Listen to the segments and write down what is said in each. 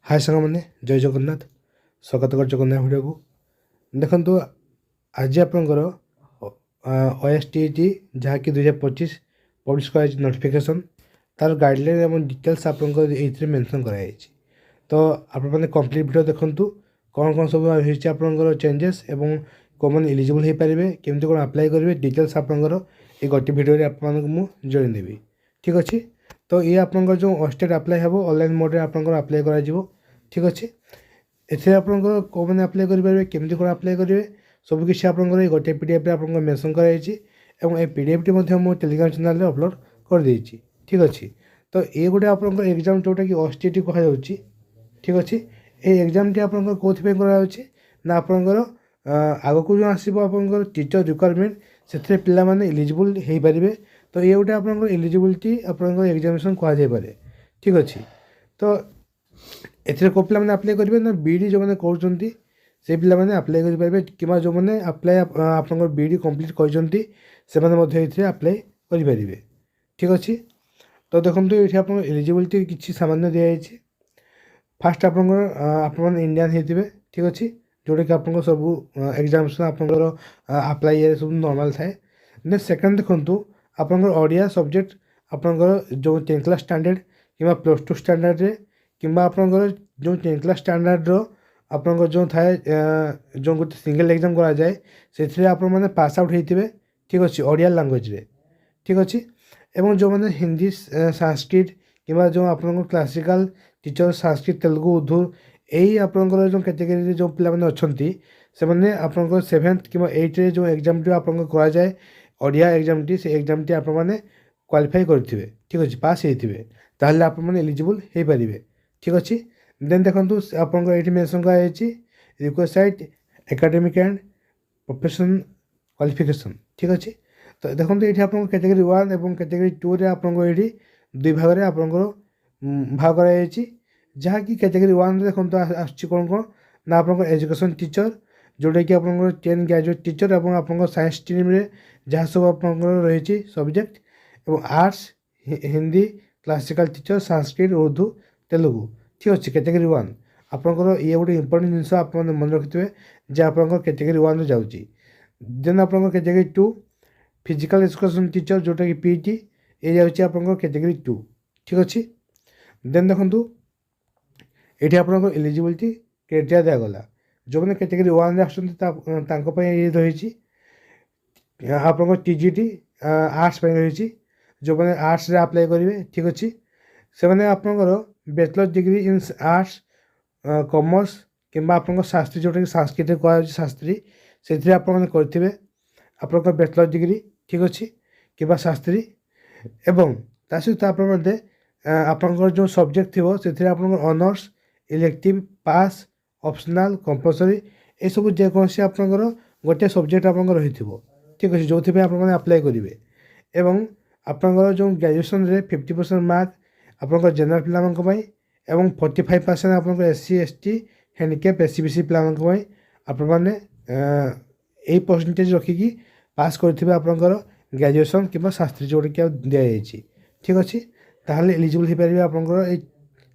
हाय सांग मैंने जय जगन्नाथ स्वागत कर जगन्नाथ भिडियो को देखो आज आपंकर OSTET जहाँकि 2025 पब्लिश कर नोटिफिकेशन तार गाइडलाइन और डिटेल्स आपंकर ये मेंशन कराई। तो आपने कंप्लीट वीडियो देखु कौन कौन सब आपंकर चेंजेस एवं कौन एलिजिबल हो पारे केमती कौन अप्लाई करेंगे डिटेल्स आपंकर ये गोटे भिडियो आपको जनईदेवी। ठीक अच्छे तो ये आपंकर जो OSTET अप्लाई हे ऑनलाइन मोड आपंकर अप्लाई कर ठीक अच्छे एथे आपंकर कौन अप्लाई करेंगे केमती कौन अप्लाई करेंगे सबकि आपंकर गोटे PDF आप मेंशन कराई और ये PDF टी मुझे टेलीग्राम चैनल में अपलोड कर देछि। ठीक अच्छे तो ये गोटे आपंकर एग्जाम जोटा कि OSTET कहु। ठीक अच्छे ये एग्जाम टी आपंकर कौन कराई ना आपंकर आगक जो आसो आपंकर टीचर रिक्वायरमेंट से पिला माने एलिजिबल हो पारे। तो ये गोटे आपंकर एलिजिबिलिटी आपंकर एग्जामिनेशन कहुए। ठीक अच्छे तो एथिरे को पिला माने अप्लाई करेंगे ना बीडी जो मैंने कहते से पिला माने अप्लाई करेंगे कि जो मैंने अप्लाई आपंकर बीडी कंप्लीट कर अप्लाई करेंगे। ठीक अच्छे तो देखो ये आप एलिजिबिलिटी किसी सामान्य दिखाई फास्ट आपंकर इंडियान होते। ठीक अच्छे जोटा कि आप सब एग्जामिनेशन आपंकर अप्लाई सब नॉर्मल थाए। नेक्स्ट सेकंड देखो आपंकर ओडिया सब्जेक्ट आपंकर जो 10th क्लास स्टैंडर्ड कि +2 स्टैंडर्ड रे किंबा आपंकर जो 10th क्लास स्टैंडर्ड आपंकर जो थाए जो गोटे सिंगल एग्जाम करा जाए से आप पास आउट होते। ठीक अच्छे ओडिया लैंग्वेज रे। ठीक अच्छे एवं जो मैंने हिंदी संस्कृत कि जो आप क्लासिकल टीचर संस्कृत तेलुगु उर्दू यही आपंकर जो कैटेगरी जो पिला माने अच्छी से मैंने आपंकर 7th कि 8th रे जो एग्जाम टी आपंकर करा जाए ओडिया एग्जाम टी से एग्जाम टी आप क्वालिफाई करेंगे। ठीक अच्छे पास होते ताहले आप एलिजिबल हो पारे। ठीक अच्छे देन देखो आपंकर ये मेंशन कराई request academic and professional qualification. ठीक अच्छे तो देखो ये आप कैटेगरी 1 और कैटेगरी 2 रे आपंकर ये दुई भाग में आपंकर भाग कराई जहाँकि कैटेगरी 1 देखो आसुच्ची कौन कौन ना आपंकर एजुकेशन टीचर जोटा कि आपंकर 10 ग्रेजुएट टीचर और आपंकर साइंस स्ट्रीम रे जहाँ सब आपंकर रही सब्जेक्ट और arts Hindi classical teacher Sanskrit Urdu Telugu. ठीक अच्छे कैटेगरी 1 आपंकर ये गोटे इंपोर्टेंट जिनस आप मन रखिथे जे आपंकर कैटेगरी 1 रे जाउची। देन आपंकर कैटेगरी 2 फिजिकल एजुकेशन टीचर जोटा कि PT ये जाउची आपंकर कैटेगरी 2। ठीक अच्छे देन देखो ये आपंकर एलिजिबिलिटी क्राइटेरिया दिगला जो मैंने कैटेगरी 1 रे आसुच्ची रही आपंकर TGT आर्ट्स रही जो मैंने आर्ट्स रे अप्लाई करेंगे। ठीक अच्छे से मैंने आपंकर bachelor degree in arts commerce किंबा आपंकर शास्त्री जोटा कि संस्कृत कह शास्त्री से आप करेंगे आपंकर बैचलर डिग्री। ठीक अच्छे कि शास्त्री एवं ता सहित आपंकर जो सब्जेक्ट थी से आपंकर ऑनर्स इलेक्टिव पास ऑप्शनल कंपलसरी ये सब जेकोसी आपंकर गोटे सब्जेक्ट आपंकर रही। ठीक अच्छे जो आप अप्लाई करेंगे एवं आपंकर जो ग्रेजुएशन रे 50% मार्क आपंकर जनरल पिलांपाई एवं 45% आपंकर SC ST handicap SC BC पिलांपाई आपने यही परसेंटेज रखिकी पास करेंगे आपंकर ग्रेजुएशन कि शास्त्री जोटा कि दिखाई। ठीक अच्छे ताहले एलिजिबल हो पारे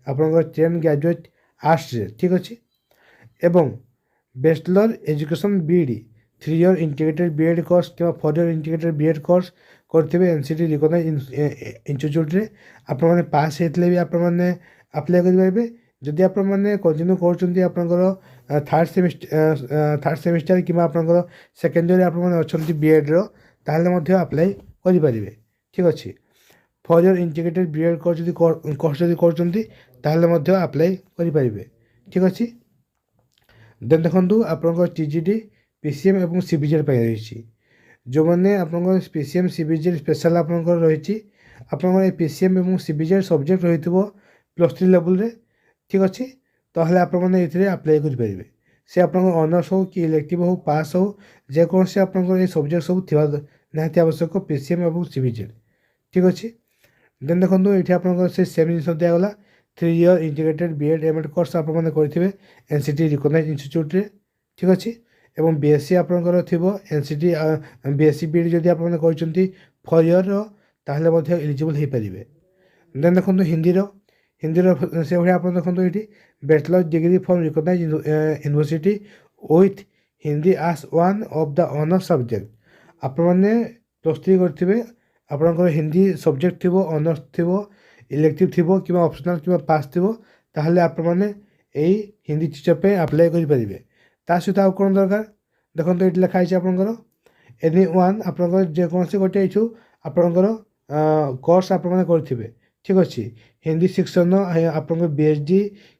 आपंकर 10 ग्रेजुएट आर्ट्स रे। ठीक अच्छे एवं bachelor education BEd 3 year integrated BEd course कि 4 ईयर इंटीग्रेटेड BEd कोर्स करेंगे NCT रिकग्नाइज इंस्टीट्यूट रे आपने पास होते भी आपने अप्लाई करेंगे। जदि आपने कंटिन्यू कर थर्ड सेमिस्टर कि आपंकर सेकेंड ईयर अच्छा BEd ताहले अप्लाई करेंगे। ठीक अच्छे 4 ईयर इंटीग्रेटेड BEd कोर्स जब कर अप्लाई करेंगे। ठीक अच्छे देन देखो आपंकर TGT PCM और CBZ रही जो मैंने आपंकर PCM CBZ स्पेशल आपंकर रही आपंकर PCM और CBZ सब्जेक्ट रही +3 लेवल रे। ठीक अच्छे ताहले आपने ये अप्लाई करेंगे से आपंकर ऑनर्स हो कि इलेक्टिव हो पास हो जेकोसी आपंकर ये सब्जेक्ट सब थी निहाती आवश्यक PCM और CBZ। ठीक अच्छे देन देखो ये आपंकर से सेम जिन दिगला 3 year integrated BEd MAd course आपने करेंगे NCT रिकग्नाइज इंस्टीट्यूट रे। ठीक अच्छे एवं BSc आपंकर थी NCT BSc BEd जदि आपने कर 4 ईयर ताहले एलिजिबल हो पारे। देन देखो हिंदी से भाई आप देखो ये bachelor degree from recognise university with Hindi as one of the honours subject. ଆପଣମାନେ ପ୍ଲସ୍ ଥ୍ରୀ କରିଥିବେ, ଆପଣଙ୍କର ହିନ୍ଦୀ ସବଜେକ୍ଟ ଥିବ, ଅନର୍ସ ଥିବ, ଇଲେକ୍ଟିଭ୍ ଥିବ କିମ୍ବା ଅପସନାଲ୍ କିମ୍ବା ପାସ୍ ଥିବ, ତାହେଲେ ଆପଣମାନେ ଏଇ ହିନ୍ଦୀ ଟିଚର ପାଇଁ ଆପ୍ଲାଏ କରିପାରିବେ। ତା ସହିତ ଆଉ କ'ଣ ଦରକାର ଦେଖନ୍ତୁ, ଏଇଠି ଲେଖା ହେଇଛି ଆପଣଙ୍କର ଏନି ୱାନ୍, ଆପଣଙ୍କର ଯେକୌଣସି ଗୋଟେ ଏଇଠୁ ଆପଣଙ୍କର କୋର୍ସ ଆପଣମାନେ କରିଥିବେ, ଠିକ୍ ଅଛି। ହିନ୍ଦୀ ସେକ୍ସନ ଆପଣଙ୍କର BHD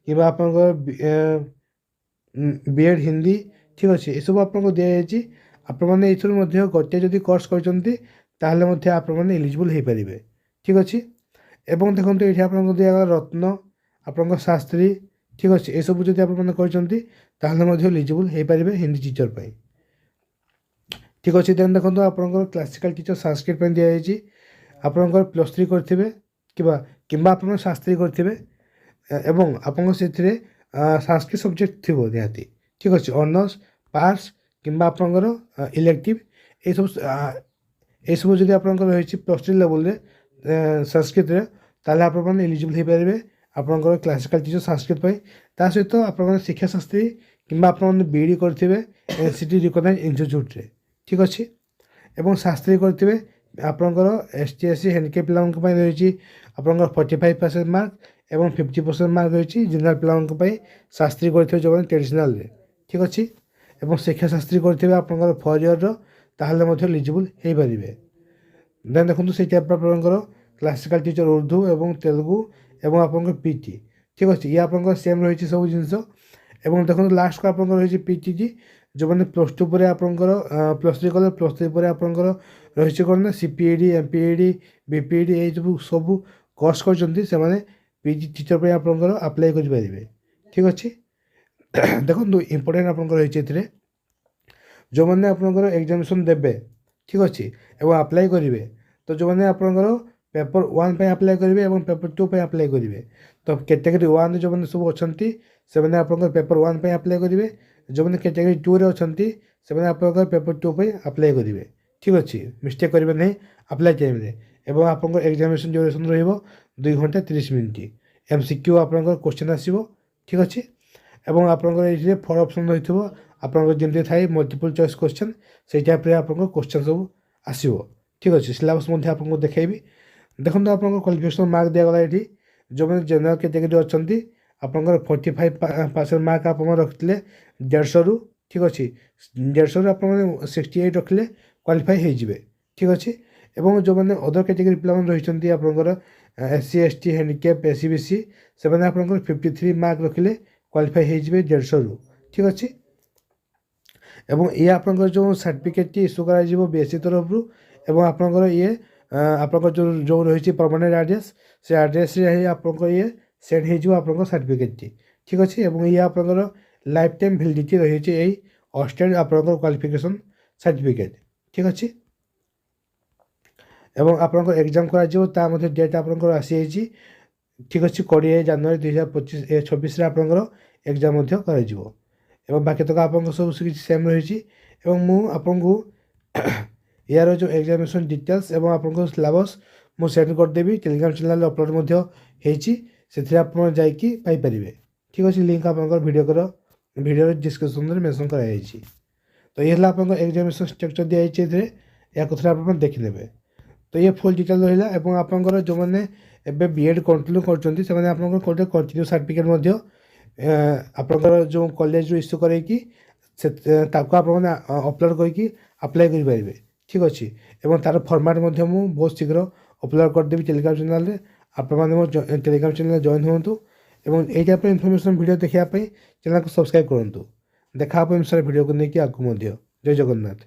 କିମ୍ବା ଆପଣଙ୍କର B.Ed ହିନ୍ଦୀ, ଠିକ୍ ଅଛି, ଏସବୁ ଆପଣଙ୍କୁ ଦିଆଯାଇଛି। ଆପଣମାନେ ଏଇଥିରୁ ମଧ୍ୟ ଗୋଟିଏ ଯଦି କୋର୍ସ କରିଛନ୍ତି ତାହେଲେ ମଧ୍ୟ ଆପଣମାନେ ଏଲିଜିବୁଲ୍ ହେଇପାରିବେ, ଠିକ୍ ଅଛି। ଏବଂ ଦେଖନ୍ତୁ ଏଇଠି ଆପଣଙ୍କୁ ଦିଆଗଲା ରତ୍ନ, ଆପଣଙ୍କ ଶାସ୍ତ୍ରୀ, ଠିକ୍ ଅଛି, ଏସବୁ ଯଦି ଆପଣମାନେ କରିଛନ୍ତି ତାହେଲେ ମଧ୍ୟ ଏଲିଜିବୁଲ୍ ହେଇପାରିବେ ହିନ୍ଦୀ ଟିଚର ପାଇଁ, ଠିକ୍ ଅଛି। ଦେନ୍ ଦେଖନ୍ତୁ ଆପଣଙ୍କର କ୍ଲାସିକାଲ୍ ଟିଚର ସାଂସ୍କ୍ରିଟ୍ ପାଇଁ ଦିଆଯାଇଛି। ଆପଣଙ୍କର ପ୍ଲସ୍ ଥ୍ରୀ କରିଥିବେ କିମ୍ବା ଆପଣ ଶାସ୍ତ୍ରୀ କରିଥିବେ ଏବଂ ଆପଣଙ୍କ ସେଥିରେ ସାଂସ୍କ୍ରିଟ୍ ସବଜେକ୍ଟ ଥିବ ନିହାତି, ଠିକ୍ ଅଛି। ଅନର୍ସ, ପାସ୍ କିମ୍ବା ଆପଣଙ୍କର ଇଲେକ୍ଟିଭ୍ ଏସବୁ ଯଦି ଆପଣଙ୍କର ରହିଛି ପ୍ଲସ୍ ଥ୍ରୀ ଲେଭେଲରେ ସାଂସ୍କ୍ରିଟ୍ରେ, ତାହେଲେ ଆପଣମାନେ ଏଲିଜିବୁଲ୍ ହେଇପାରିବେ ଆପଣଙ୍କର କ୍ଲାସିକାଲ୍ ଟିଚର ସାଂସ୍କ୍ରିଟ୍ ପାଇଁ। ତା ସହିତ ଆପଣମାନେ ଶିକ୍ଷାଶାସ୍ତ୍ରୀ କିମ୍ବା ଆପଣମାନେ BEd କରିଥିବେ NCT ରିକଗ୍ନାଇଜ୍ ଇନଷ୍ଟିଚ୍ୟୁଟ୍ରେ, ଠିକ୍ ଅଛି। ଏବଂ ଶାସ୍ତ୍ରୀ କରିଥିବେ ଆପଣଙ୍କର ST SC ହ୍ୟାଣ୍ଡିକ୍ୟାପ୍ ପିଲାମାନଙ୍କ ପାଇଁ ରହିଛି ଆପଣଙ୍କର 45% ମାର୍କ ଏବଂ 50% ମାର୍କ ରହିଛି ଜେନେରାଲ୍ ପିଲାମାନଙ୍କ ପାଇଁ। ଶାସ୍ତ୍ରୀ କରିଥିବେ ଯେଉଁମାନେ ଟ୍ରାଡ଼ିସନାଲ୍ରେ, ଠିକ୍ ଅଛି। ଏବଂ ଶିକ୍ଷାଶାସ୍ତ୍ରୀ କରିଥିବେ ଆପଣଙ୍କର 4 ଇୟର୍ର, ତାହେଲେ ମଧ୍ୟ ଏଲିଜିବୁଲ୍ ହେଇପାରିବେ। ଦେନ୍ ଦେଖନ୍ତୁ ସେଇ ଟାଇପ୍ର ଆପଣଙ୍କର କ୍ଲାସିକାଲ୍ ଟିଚର ଉର୍ଦ୍ଦୁ ଏବଂ ତେଲୁଗୁ ଏବଂ ଆପଣଙ୍କର PT, ଠିକ୍ ଅଛି। ଇଏ ଆପଣଙ୍କର ସେମ୍ ରହିଛି ସବୁ ଜିନିଷ। ଏବଂ ଦେଖନ୍ତୁ ଲାଷ୍ଟକୁ ଆପଣଙ୍କର ରହିଛି PTG, ଯେଉଁମାନେ ପ୍ଲସ୍ ଟୁ ପରେ ଆପଣଙ୍କର ପ୍ଲସ୍ ଥ୍ରୀ କଲେ, ପ୍ଲସ୍ ଥ୍ରୀ ପରେ ଆପଣଙ୍କର ରହିଛି କ'ଣ ନା CPED, MPED, BPED ଏଇ ସବୁ କୋର୍ସ କରିଛନ୍ତି, ସେମାନେ PG ଟିଚର ପାଇଁ ଆପଣଙ୍କର ଆପ୍ଲାଏ କରିପାରିବେ, ଠିକ୍ ଅଛି। ଦେଖନ୍ତୁ ଇମ୍ପୋର୍ଟାଣ୍ଟ ଆପଣଙ୍କର ରହିଛି ଏଥିରେ, ଯେଉଁମାନେ ଆପଣଙ୍କର ଏକ୍ଜାମିନେସନ୍ ଦେବେ, ଠିକ୍ ଅଛି, ଏବଂ ଆପ୍ଲାଏ କରିବେ, ତ ଯେଉଁମାନେ ଆପଣଙ୍କର ପେପର୍ 1 ପାଇଁ ଆପ୍ଲାଏ କରିବେ ଏବଂ ପେପର୍ 2 ପାଇଁ ଆପ୍ଲାଏ କରିବେ, ତ କ୍ୟାଟେଗୋରୀ 1ରେ ଯେଉଁମାନେ ସବୁ ଅଛନ୍ତି ସେମାନେ ଆପଣଙ୍କର ପେପର୍ 1 ପାଇଁ ଆପ୍ଲାଏ କରିବେ। ଯେଉଁମାନେ କ୍ୟାଟେଗୋରୀ 2ରେ ଅଛନ୍ତି ସେମାନେ ଆପଣଙ୍କର ପେପର୍ 2 ପାଇଁ ଆପ୍ଲାଏ କରିବେ, ଠିକ୍ ଅଛି। ମିଷ୍ଟେକ୍ କରିବେ ନାହିଁ ଆପ୍ଲାଏ ଟାଇମ୍ରେ। ଏବଂ ଆପଣଙ୍କର ଏକ୍ଜାମିନେସନ୍ ଡ୍ୟୁରେସନ୍ ରହିବ 2 ଘଣ୍ଟା 30 ମିନିଟ୍। MCQ ଆପଣଙ୍କର କୋଶ୍ଚିନ୍ ଆସିବ, ଠିକ୍ ଅଛି। ଏବଂ ଆପଣଙ୍କର ଏଇଥିରେ 4 ଅପସନ୍ ରହିଥିବ, ଆପଣଙ୍କର ଯେମିତି ଥାଏ ମଲ୍ଟିପୁଲ୍ ଚଏସ୍ କୋଶ୍ଚିନ୍, ସେଇ ଟାଇପ୍ରେ ଆପଣଙ୍କର କୋଶ୍ଚିନ୍ ସବୁ ଆସିବ, ଠିକ୍ ଅଛି। ସିଲାବସ୍ ମଧ୍ୟ ଆପଣଙ୍କୁ ଦେଖାଇବି। ଦେଖନ୍ତୁ ଆପଣଙ୍କର କ୍ୱାଲିଫିକେସନ୍ ମାର୍କ ଦିଆଗଲା ଏଠି। ଯେଉଁମାନେ ଜେନେରାଲ୍ କ୍ୟାଟେଗୋରୀ ଅଛନ୍ତି ଆପଣଙ୍କର 45% ମାର୍କ ଆପଣ ରଖିଥିଲେ 150ରୁ, ଠିକ୍ ଅଛି। 150ରୁ ଆପଣମାନେ 68 ରଖିଲେ କ୍ୱାଲିଫାଏ ହେଇଯିବେ, ଠିକ୍ ଅଛି। ଏବଂ ଯେଉଁମାନେ ଅଦର କ୍ୟାଟେଗୋରୀ ପିଲାମାନେ ରହିଛନ୍ତି ଆପଣଙ୍କର SC ST handicap SC BC, ସେମାନେ ଆପଣଙ୍କର 53 ମାର୍କ ରଖିଲେ କ୍ୱାଲିଫାଏ ହେଇଯିବେ 150ରୁ, ଠିକ୍ ଅଛି। ଏବଂ ଇଏ ଆପଣଙ୍କର ଯେଉଁ ସାର୍ଟିଫିକେଟ୍ଟି ଇସ୍ୟୁ କରାଯିବ BSc ତରଫରୁ, ଏବଂ ଆପଣଙ୍କର ଇଏ ଆପଣଙ୍କର ଯେଉଁ ରହିଛି ପରମାନେଣ୍ଟ ଆଡ୍ରେସ୍, ସେ ଆଡ୍ରେସ୍ରେ ହିଁ ଆପଣଙ୍କର ଇଏ ସେଣ୍ଡ ହେଇଯିବ ଆପଣଙ୍କ ସାର୍ଟିଫିକେଟ୍ଟି, ଠିକ୍ ଅଛି। ଏବଂ ଇଏ ଆପଣଙ୍କର ଲାଇଫ୍ ଟାଇମ୍ ଭ୍ୟାଲିଡିଟି ରହିଛି ଏଇ ଅଷ୍ଟେଡ୍ ଆପଣଙ୍କର କ୍ୱାଲିଫିକେସନ୍ ସାର୍ଟିଫିକେଟ୍, ଠିକ୍ ଅଛି। ଏବଂ ଆପଣଙ୍କର ଏକ୍ଜାମ୍ କରାଯିବ, ତା ମଧ୍ୟ ଡେଟ୍ ଆପଣଙ୍କର ଆସିଯାଇଛି, ଠିକ୍ ଅଛି। 20 ଜାନୁଆରୀ 2026ରେ ଆପଣଙ୍କର ଏକ୍ଜାମ୍ ମଧ୍ୟ କରାଯିବ। ଏବଂ ବାକି ତକ ଆପଣଙ୍କ ସବୁ କିଛି ସେମ୍ ରହିଛି। ଏବଂ ମୁଁ ଆପଣଙ୍କୁ ୟାର ଯେଉଁ ଏକ୍ଜାମିନେସନ୍ ଡିଟେଲ୍ସ ଏବଂ ଆପଣଙ୍କ ସିଲାବସ୍ ମୁଁ ସେଣ୍ଡ କରିଦେବି। ଟେଲିଗ୍ରାମ ଚ୍ୟାନେଲ୍ରେ ଅପଲୋଡ଼ ମଧ୍ୟ ହେଇଛି, ସେଥିରେ ଆପଣ ଯାଇକି ପାଇପାରିବେ, ଠିକ୍ ଅଛି। ଲିଙ୍କ୍ ଆପଣଙ୍କର ଭିଡ଼ିଓର ଡିସ୍କ୍ରିପ୍ସନ୍ରେ ମେନ୍ସନ୍ କରାଯାଇଛି। ତ ଇଏ ହେଲା ଆପଣଙ୍କ ଏକ୍ଜାମିନେସନ୍ ଷ୍ଟ୍ରକ୍ଚର୍ ଦିଆଯାଇଛି ଏଥିରେ, ଏହାକୁ ଥରେ ଆପଣମାନେ ଦେଖିନେବେ। ତ ଇଏ ଫୁଲ୍ ଡିଟେଲ୍ ରହିଲା। ଏବଂ ଆପଣଙ୍କର ଯେଉଁମାନେ ଏବେ BEd କଣ୍ଟିନ୍ୟୁ କରୁଛନ୍ତି ସେମାନେ ଆପଣଙ୍କର ଗୋଟେ କଣ୍ଟିନ୍ୟୁ ସାର୍ଟିଫିକେଟ୍ ମଧ୍ୟ ଆପଣଙ୍କର ଯେଉଁ କଲେଜରୁ ଇସ୍ୟୁ କରାଇକି ତାକୁ ଆପଣମାନେ ଅପଲୋଡ଼ କରିକି ଆପ୍ଲାଏ କରିପାରିବେ, ଠିକ୍ ଅଛି। ଏବଂ ତା'ର ଫର୍ମାଟ୍ ମଧ୍ୟ ମୁଁ ବହୁତ ଶୀଘ୍ର ଅପଲୋଡ଼ କରିଦେବି ଟେଲିଗ୍ରାମ ଚ୍ୟାନେଲ୍ରେ। ଆପଣମାନେ ମୋ ଟେଲିଗ୍ରାମ ଚ୍ୟାନେଲ୍ରେ ଜଏନ୍ ହୁଅନ୍ତୁ ଏବଂ ଏଇ ଟାଇପ୍ର ଇନଫର୍ମେସନ୍ ଭିଡ଼ିଓ ଦେଖିବା ପାଇଁ ଚ୍ୟାନେଲ୍କୁ ସବସ୍କ୍ରାଇବ୍ କରନ୍ତୁ। ଦେଖା ହେବ ଏମିତି ସାରା ଭିଡ଼ିଓକୁ ନେଇକି ଆଗକୁ ମଧ୍ୟ। ଜୟ ଜଗନ୍ନାଥ।